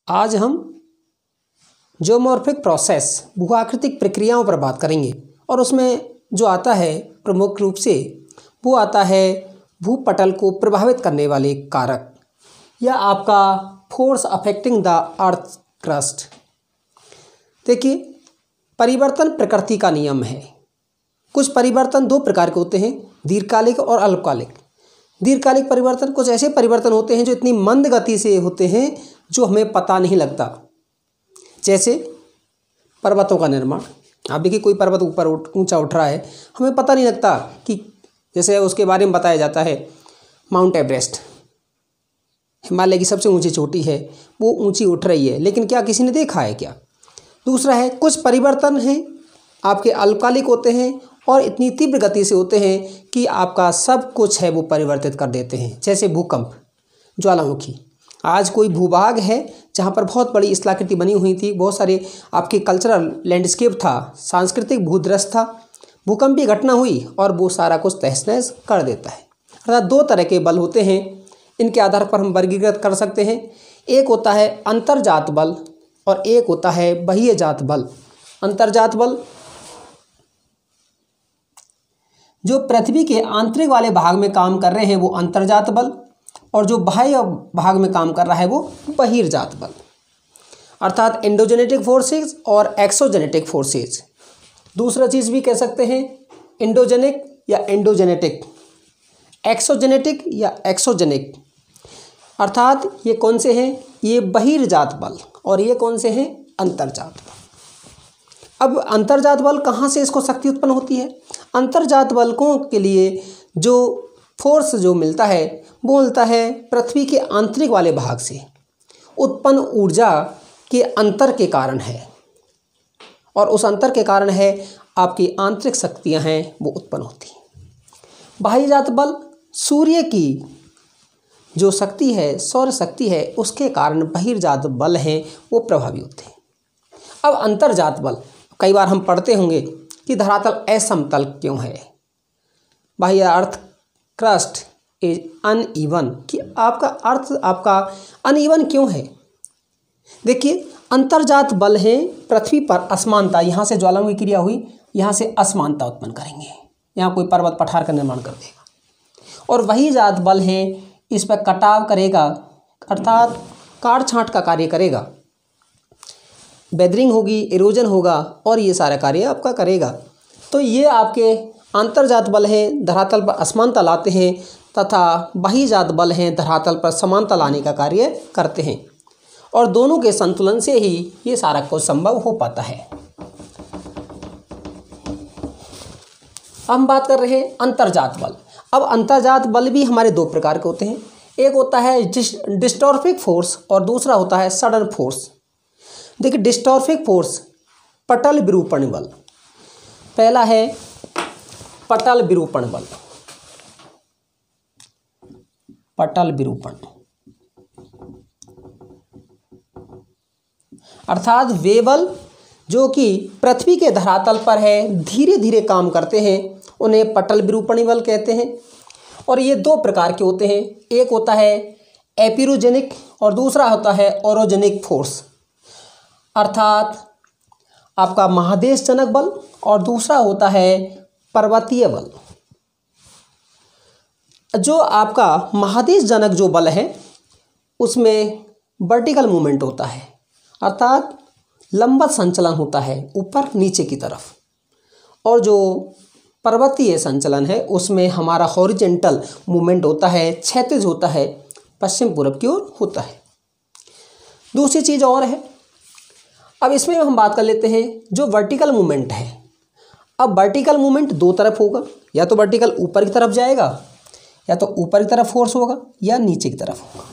आज हम ज्योमॉर्फिक प्रोसेस भूआकृतिक प्रक्रियाओं पर बात करेंगे और उसमें जो आता है प्रमुख रूप से वो आता है भूपटल को प्रभावित करने वाले कारक या आपका force affecting the earth crust. देखिए, परिवर्तन प्रकृति का नियम है। कुछ परिवर्तन दो प्रकार के होते हैं, दीर्घकालिक और अल्पकालिक। दीर्घकालिक परिवर्तन कुछ ऐसे परिवर्तन होते हैं जो इतनी मंद गति से होते हैं जो हमें पता नहीं लगता। जैसे पर्वतों का निर्माण। आप देखिए, कोई पर्वत ऊपर ऊंचा उठ रहा है, हमें पता नहीं लगता कि जैसे उसके बारे में बताया जाता है माउंट एवरेस्ट हिमालय की सबसे ऊंची चोटी है, वो ऊंची उठ रही है, लेकिन क्या किसी ने देखा है क्या? दूसरा है, कुछ परिवर्तन हैं आपके अल्पकालिक होते हैं और इतनी तीव्र गति से होते हैं कि आपका सब कुछ है वो परिवर्तित कर देते हैं। जैसे भूकंप, ज्वालामुखी। आज कोई भूभाग है जहाँ पर बहुत बड़ी स्थलाकृति बनी हुई थी, बहुत सारे आपके कल्चरल लैंडस्केप था, सांस्कृतिक भूदृश्य था, भूकंपीय घटना हुई और वो सारा कुछ तहस नहस कर देता है। अर्थात दो तरह के बल होते हैं, इनके आधार पर हम वर्गीकृत कर सकते हैं। एक होता है अंतर्जात बल और एक होता है बाह्यजात बल। अंतर्जात बल जो पृथ्वी के आंतरिक वाले भाग में काम कर रहे हैं वो अंतर्जात बल, और जो बाह्य भाग में काम कर रहा है वो बहिर्जात बल। अर्थात एंडोजेनेटिक फोर्सेज और एक्सोजेनेटिक फोर्सेज। दूसरा चीज़ भी कह सकते हैं एंडोजेनिक या एंडोजेनेटिक, एक्सोजेनेटिक या एक्सोजेनिक। अर्थात ये कौन से हैं? ये बहिर्जात बल और ये कौन से हैं? अंतर्जात बल। अब अंतर्जात बल कहाँ से इसको शक्ति उत्पन्न होती है? अंतर्जात बलकों के लिए जो फोर्स जो मिलता है वो मिलता है पृथ्वी के आंतरिक वाले भाग से उत्पन्न ऊर्जा के अंतर के कारण है, और उस अंतर के कारण है आपकी आंतरिक शक्तियां हैं वो उत्पन्न होती हैं। बाह्यजात बल सूर्य की जो शक्ति है, सौर शक्ति है, उसके कारण बहिर्जात बल हैं वो प्रभावी होते हैं। अब अंतर्जात बल, कई बार हम पढ़ते होंगे कि धरातल असमतल क्यों है, बाह्य अर्थ क्रस्ट इज अनइवन, कि आपका अर्थ आपका अनइवन क्यों है? देखिए, अंतर्जात बल है पृथ्वी पर असमानता, यहाँ से ज्वालामुखी क्रिया हुई, यहाँ से असमानता उत्पन्न करेंगे, यहाँ कोई पर्वत पठार का निर्माण कर देगा। और वही जात बल है इस पर कटाव करेगा, अर्थात काट छांट का कार्य करेगा, वेदरिंग होगी, इरोजन होगा और ये सारा कार्य आपका करेगा। तो ये आपके अंतर्जात बल हैं, धरातल पर असमानता लाते हैं, तथा बाह्यजात बल हैं, धरातल पर समानता लाने का कार्य करते हैं, और दोनों के संतुलन से ही ये सारा कुछ संभव हो पाता है। हम बात कर रहे हैं अंतर्जात बल। अब अंतर्जात बल भी हमारे दो प्रकार के होते हैं, एक होता है डिस्टॉर्फिक फोर्स और दूसरा होता है सडन फोर्स। देखिए, डिस्टॉर्फिक फोर्स पटल विरूपण बल, पहला है पटल विरूपण बल। पटल विरूपण अर्थात वे बल जो कि पृथ्वी के धरातल पर है, धीरे धीरे काम करते हैं, उन्हें पटल विरूपणी बल कहते हैं। और ये दो प्रकार के होते हैं, एक होता है एपिरोजेनिक और दूसरा होता है ओरोजेनिक फोर्स। अर्थात आपका महादेशजनक बल और दूसरा होता है पर्वतीय बल। जो आपका महादेशजनक जो बल है उसमें वर्टिकल मूवमेंट होता है, अर्थात लंबवत संचलन होता है ऊपर नीचे की तरफ, और जो पर्वतीय संचलन है उसमें हमारा हॉरिजेंटल मूवमेंट होता है, क्षैतिज होता है, पश्चिम पूर्व की ओर होता है। दूसरी चीज़ और है, अब इसमें हम बात कर लेते हैं जो वर्टिकल मूवमेंट है। अब वर्टिकल मूवमेंट दो तरफ होगा, या तो वर्टिकल ऊपर की तरफ जाएगा, या तो ऊपर की तरफ फोर्स होगा या नीचे की तरफ होगा।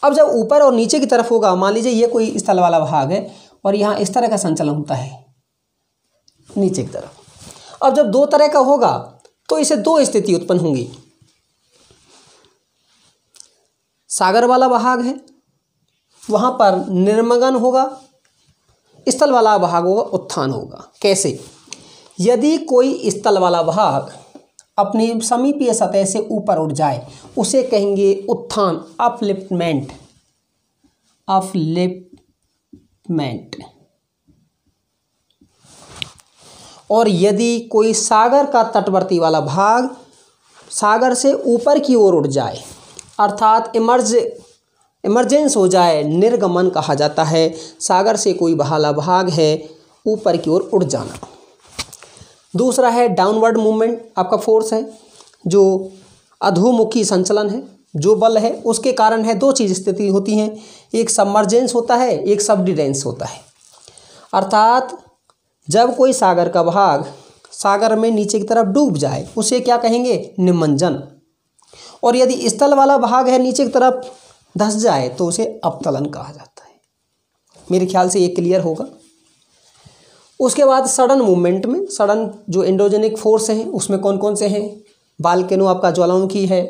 अब जब ऊपर और नीचे की तरफ होगा, मान लीजिए ये कोई स्थल वाला भाग है और यहाँ इस तरह का संचलन होता है नीचे की तरफ। अब जब दो तरह का होगा तो इसे दो स्थिति उत्पन्न होंगी। सागर वाला भाग है, वहाँ पर निर्मगन होगा, स्थल वाला भाग होगा उत्थान होगा। कैसे? यदि कोई स्थल वाला भाग अपनी समीपीय सतह से ऊपर उठ जाए उसे कहेंगे उत्थान, अपलिफ्टमेंट। अपलिफ्टमेंट। और यदि कोई सागर का तटवर्ती वाला भाग सागर से ऊपर की ओर उठ जाए, अर्थात इमर्जेंस हो जाए, निर्गमन कहा जाता है। सागर से कोई बहाला भाग है ऊपर की ओर उठ जाना। दूसरा है डाउनवर्ड मूवमेंट, आपका फोर्स है जो अधोमुखी संचलन है, जो बल है उसके कारण है। दो चीज़ स्थिति होती हैं, एक सबमर्जेंस होता है, एक सबडिडेंस होता है। अर्थात जब कोई सागर का भाग सागर में नीचे की तरफ डूब जाए उसे क्या कहेंगे, निमज्जन। और यदि स्थल वाला भाग है नीचे की तरफ धंस जाए तो उसे अवतलन कहा जाता है। मेरे ख्याल से ये क्लियर होगा। उसके बाद सडन मूवमेंट में, सडन जो एंडोजेनिक फोर्स हैं उसमें कौन कौन से हैं, वोल्केनो आपका ज्वालामुखी है,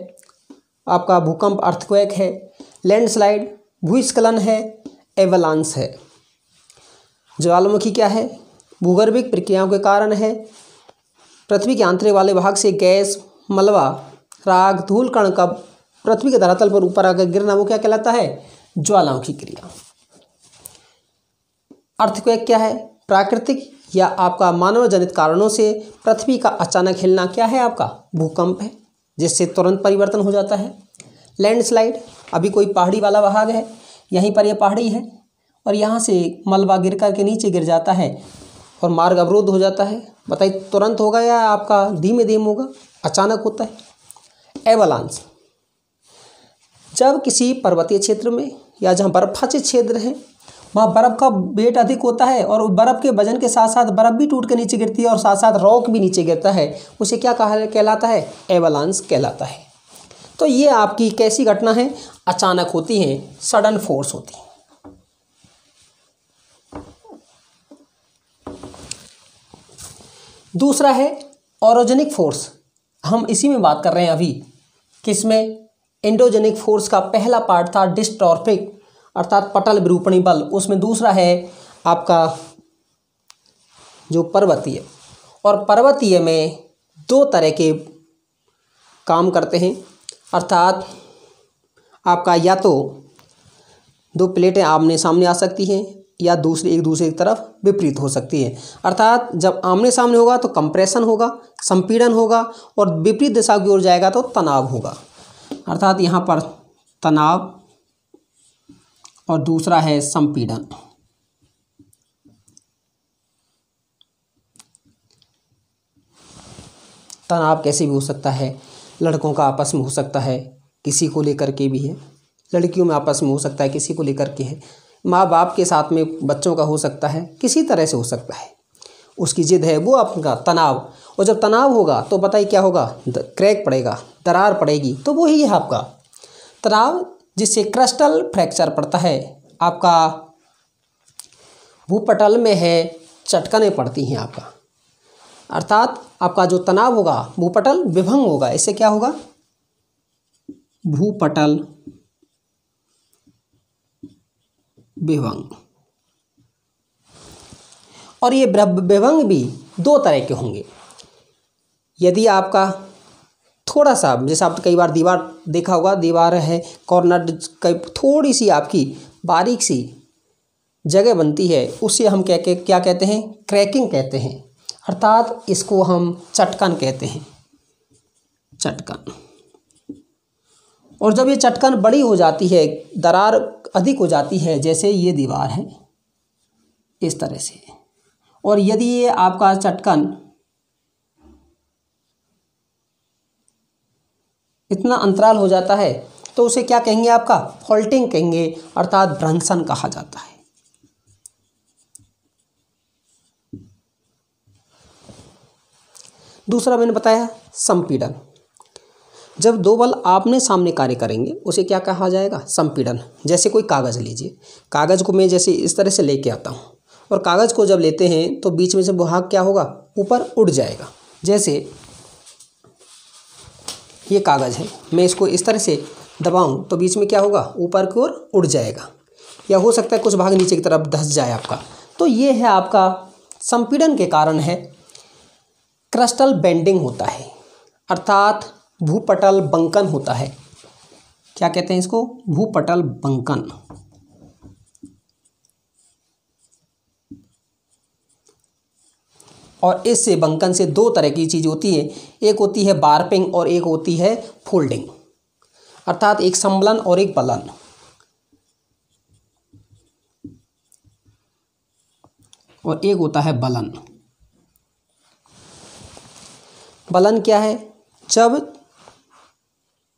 आपका भूकंप अर्थक्वेक है, लैंडस्लाइड भूस्खलन है, एवलांस है। ज्वालामुखी क्या है, भूगर्भिक प्रक्रियाओं के कारण है। पृथ्वी के आंतरिक वाले भाग से गैस, मलबा, राग, धूल कण का पृथ्वी के धरातल पर ऊपर आकर गिरना, वो क्या कहलाता है, ज्वालामुखी क्रिया। अर्थक्वेक क्या है, प्राकृतिक या आपका मानव जनित कारणों से पृथ्वी का अचानक हिलना क्या है, आपका भूकंप है, जिससे तुरंत परिवर्तन हो जाता है। लैंडस्लाइड, अभी कोई पहाड़ी वाला भाग है, यहीं पर यह पहाड़ी है और यहाँ से मलबा गिर कर के नीचे गिर जाता है और मार्ग अवरुद्ध हो जाता है। बताइए तुरंत होगा या आपका धीमे धीमे होगा, अचानक होता है। एवलांस, जब किसी पर्वतीय क्षेत्र में या जहाँ बर्फाच्छादित क्षेत्र है वहाँ बर्फ़ का वेट अधिक होता है और बर्फ़ के वजन के साथ साथ बर्फ़ भी टूट के नीचे गिरती है और साथ साथ रॉक भी नीचे गिरता है, उसे क्या कहलाता है, एवलांस कहलाता है। तो ये आपकी कैसी घटना है, अचानक होती हैं, सडन फोर्स होती है। दूसरा है ऑरोजेनिक फोर्स, हम इसी में बात कर रहे हैं अभी, किसमें, एंडोजेनिक फोर्स का पहला पार्ट था डिस्टॉर्फिक अर्थात पटल विरूपणी बल, उसमें दूसरा है आपका जो पर्वतीय। और पर्वतीय में दो तरह के काम करते हैं, अर्थात आपका या तो दो प्लेटें आमने सामने आ सकती हैं या एक दूसरे की तरफ विपरीत हो सकती है। अर्थात जब आमने सामने होगा तो कंप्रेशन होगा, संपीड़न होगा, और विपरीत दिशा की ओर जाएगा तो तनाव होगा। अर्थात यहाँ पर तनाव और दूसरा है संपीड़न। तनाव कैसे भी हो सकता है, लड़कों का आपस में हो सकता है, किसी को लेकर के भी है, लड़कियों में आपस में हो सकता है, किसी को लेकर के है, माँ बाप के साथ में बच्चों का हो सकता है, किसी तरह से हो सकता है। उसकी जिद है वो आपका तनाव। और जब तनाव होगा तो बताइए क्या होगा, क्रैक पड़ेगा, दरार पड़ेगी, तो वही है आपका तनाव, जिससे क्रिस्टल फ्रैक्चर पड़ता है, आपका भूपटल में है चटकनें पड़ती हैं आपका। अर्थात आपका जो तनाव होगा भूपटल विभंग होगा, इससे क्या होगा, भूपटल विभंग। और ये विभंग भी दो तरह के होंगे। यदि आपका थोड़ा सा, जैसे आप कई बार दीवार देखा होगा, दीवार है कॉर्नर, थोड़ी सी आपकी बारीक सी जगह बनती है, उसे हम क्या कहते हैं, क्रैकिंग कहते हैं। अर्थात इसको हम चटकन कहते हैं, चटकन। और जब ये चटकन बड़ी हो जाती है, दरार अधिक हो जाती है, जैसे ये दीवार है इस तरह से, और यदि ये आपका चटकन इतना अंतराल हो जाता है तो उसे क्या कहेंगे, आपका फॉल्टिंग कहेंगे, अर्थात भ्रंशन कहा जाता है। दूसरा मैंने बताया संपीड़न। जब दो बल आमने सामने कार्य करेंगे उसे क्या कहा जाएगा, संपीड़न। जैसे कोई कागज़ लीजिए, कागज़ को मैं जैसे इस तरह से लेके आता हूँ और कागज़ को जब लेते हैं तो बीच में से भाग क्या होगा, ऊपर उड़ जाएगा। जैसे ये कागज़ है, मैं इसको इस तरह से दबाऊं तो बीच में क्या होगा, ऊपर की ओर उड़ जाएगा, या हो सकता है कुछ भाग नीचे की तरफ धंस जाए आपका। तो ये है आपका संपीड़न के कारण है क्रिस्टल बेंडिंग होता है, अर्थात भूपटल बंकन होता है। क्या कहते हैं इसको, भूपटल बंकन। और इससे बंकन से दो तरह की चीज़ होती है, एक होती है वार्पिंग और एक होती है फोल्डिंग, अर्थात एक संबलन और एक बलन। और एक होता है बलन। बलन क्या है? जब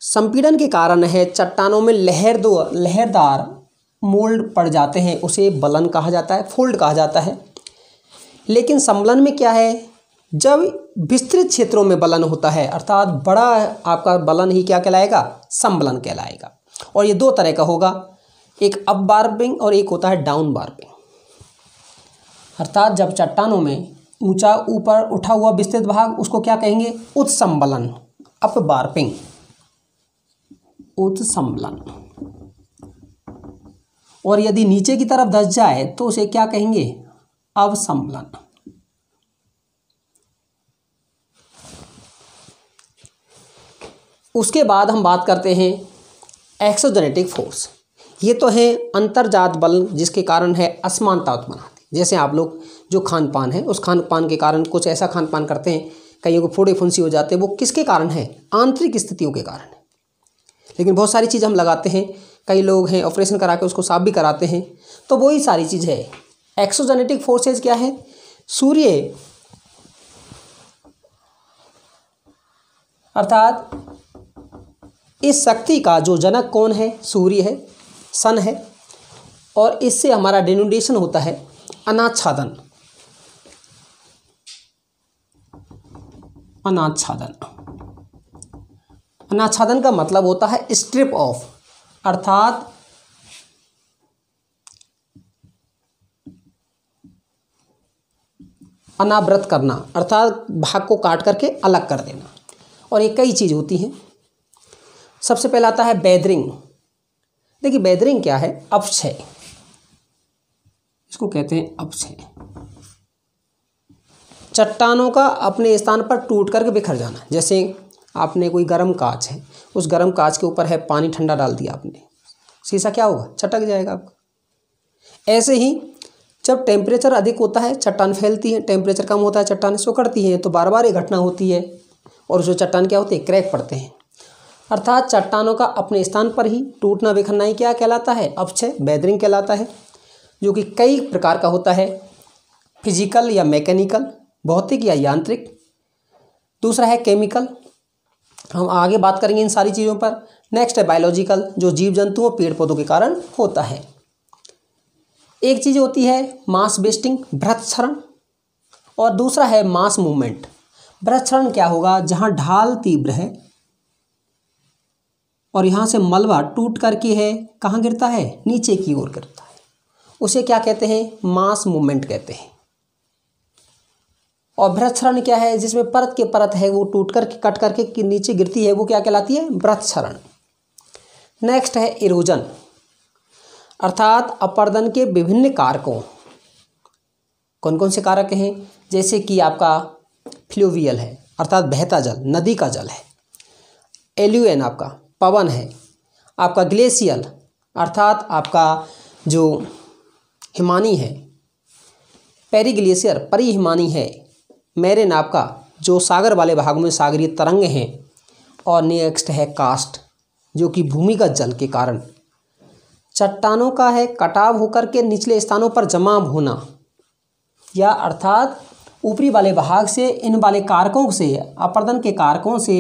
संपीड़न के कारण है चट्टानों में लहरदार मोल्ड पड़ जाते हैं, उसे बलन कहा जाता है, फोल्ड कहा जाता है। लेकिन संबलन में क्या है? जब विस्तृत क्षेत्रों में बलन होता है, अर्थात बड़ा आपका बलन ही क्या कहलाएगा? संबलन कहलाएगा। और ये दो तरह का होगा, एक अप वार्पिंग और एक होता है डाउन वार्पिंग। अर्थात जब चट्टानों में ऊंचा ऊपर उठा हुआ विस्तृत भाग, उसको क्या कहेंगे? उत्संबलन, अप वार्पिंग, उत्संबलन। और यदि नीचे की तरफ धंस जाए तो उसे क्या कहेंगे? अवसंबलन। उसके बाद हम बात करते हैं एक्सोजेनेटिक फोर्स। ये तो है अंतर्जात बल, जिसके कारण है असमानता उत्पन्न आती है। जैसे आप लोग जो खान पान है, उस खान पान के कारण कुछ ऐसा खान पान करते हैं, कईयों को फोड़े फुंसी हो जाते हैं, वो किसके कारण है? आंतरिक स्थितियों के कारण है। लेकिन बहुत सारी चीज़ हम लगाते हैं, कई लोग हैं ऑपरेशन करा के उसको साफ भी कराते हैं, तो वही सारी चीज़ है। एक्सोजेनेटिक फोर्सेज क्या है? सूर्य, अर्थात इस शक्ति का जो जनक कौन है? सूर्य है, सन है। और इससे हमारा डिनोटेशन होता है अनाच्छादन। अनाच्छादन, अनाच्छादन का मतलब होता है स्ट्रिप ऑफ, अर्थात अनावृत करना, अर्थात भाग को काट करके अलग कर देना। और ये कई चीज़ होती हैं। सबसे पहला आता है वेदरिंग। देखिए वेदरिंग क्या है? अपक्षय, इसको कहते हैं अपक्षय। चट्टानों का अपने स्थान पर टूट करके बिखर जाना। जैसे आपने कोई गर्म कांच है, उस गर्म कांच के ऊपर है पानी ठंडा डाल दिया आपने, शीशा क्या होगा? चटक जाएगा आपका। ऐसे ही जब टेम्परेचर अधिक होता है चट्टान फैलती है, टेम्परेचर कम होता है चट्टान सिकुड़ती हैं, तो बार बार ये घटना होती है और जो चट्टान क्या होते हैं? क्रैक पड़ते हैं। अर्थात चट्टानों का अपने स्थान पर ही टूटना बिखरना ही क्या कहलाता है? अपक्षय, वेदरिंग कहलाता है, जो कि कई प्रकार का होता है, फिजिकल या मैकेनिकल, भौतिक या यांत्रिक। दूसरा है केमिकल, हम आगे बात करेंगे इन सारी चीज़ों पर। नेक्स्ट है बायोलॉजिकल, जो जीव जंतुओं पेड़ पौधों के कारण होता है। एक चीज़ होती है मास वेस्टिंग, भ्रक्षरण, और दूसरा है मास मूवमेंट। भ्रक्षरण क्या होगा? जहाँ ढाल तीव्र है और यहाँ से मलबा टूट करके है कहाँ गिरता है? नीचे की ओर गिरता है, उसे क्या कहते हैं? मास मूवमेंट कहते हैं। और भ्रक्षरण क्या है? जिसमें परत के परत है वो टूट करके कट करके नीचे गिरती है, वो क्या कहलाती है? भ्रक्षरण। नेक्स्ट है इरोजन, अर्थात अपरदन के विभिन्न कारकों। कौन कौन से कारक हैं? जैसे कि आपका फ्लूवियल है, अर्थात बहता जल, नदी का जल है। एल्यूएन आपका पवन है। आपका ग्लेशियल, अर्थात आपका जो हिमानी है। पेरीग्लेशियर, परिहिमानी है। मेरेन आपका जो सागर वाले भाग में सागरीय तरंग हैं। और नेक्स्ट है कास्ट, जो कि भूमिगत जल के कारण चट्टानों का है कटाव होकर के निचले स्थानों पर जमा होना, या अर्थात ऊपरी वाले भाग से इन वाले कारकों से, अपरदन के कारकों से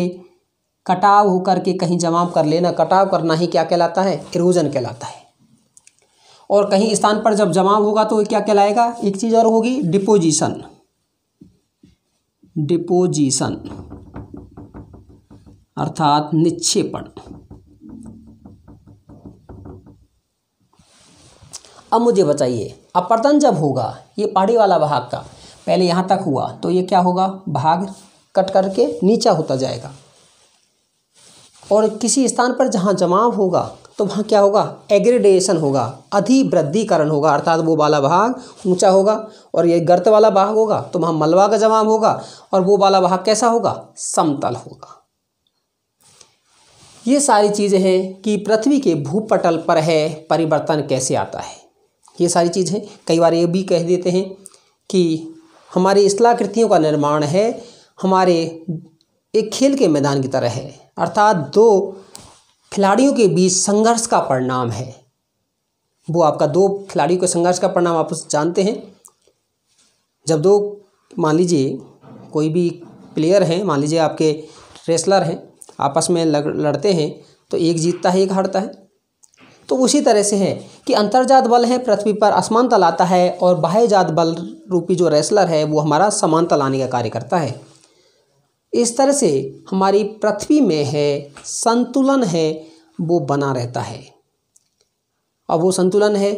कटाव होकर के कहीं जमा कर लेना, कटाव करना ही क्या कहलाता है? इरोजन कहलाता है। और कहीं स्थान पर जब जमा होगा तो क्या कहलाएगा? एक चीज़ और होगी डिपोजिशन। डिपोजिशन अर्थात निक्षेपण। अब मुझे बताइए, अपरदन जब होगा ये पहाड़ी वाला भाग का, पहले यहाँ तक हुआ तो ये क्या होगा? भाग कट करके नीचा होता जाएगा, और किसी स्थान पर जहाँ जमाव होगा तो वहाँ क्या होगा? एग्रेडेशन होगा, अधिवृद्धिकरण होगा, अर्थात वो वाला भाग ऊंचा होगा और ये गर्त वाला भाग होगा तो वहाँ मलबा का जमाव होगा, और वो वाला भाग कैसा होगा? समतल होगा। ये सारी चीज़ें हैं कि पृथ्वी के भूपटल पर है परिवर्तन कैसे आता है। ये सारी चीज़ें कई बार ये भी कह देते हैं कि हमारी स्थलाकृतियों का निर्माण है हमारे एक खेल के मैदान की तरह है, अर्थात दो खिलाड़ियों के बीच संघर्ष का परिणाम है। वो आपका दो खिलाड़ियों के संघर्ष का परिणाम आप जानते हैं। जब दो, मान लीजिए कोई भी प्लेयर हैं, मान लीजिए आपके रेसलर हैं, आपस में लड़ते हैं तो एक जीतता है एक हारता है। तो उसी तरह से है कि अंतर्जात बल है पृथ्वी पर असमानता लाता है और बाह्यजात बल रूपी जो रेसलर है वो हमारा समानता लाने का कार्य करता है। इस तरह से हमारी पृथ्वी में है संतुलन है वो बना रहता है। अब वो संतुलन है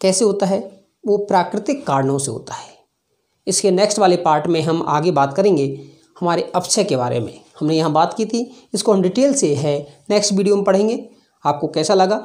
कैसे होता है? वो प्राकृतिक कारणों से होता है। इसके नेक्स्ट वाले पार्ट में हम आगे बात करेंगे हमारे अपक्षय के बारे में। हमने यहाँ बात की थी, इसको हम डिटेल से है नेक्स्ट वीडियो में पढ़ेंगे। आपको कैसा लगा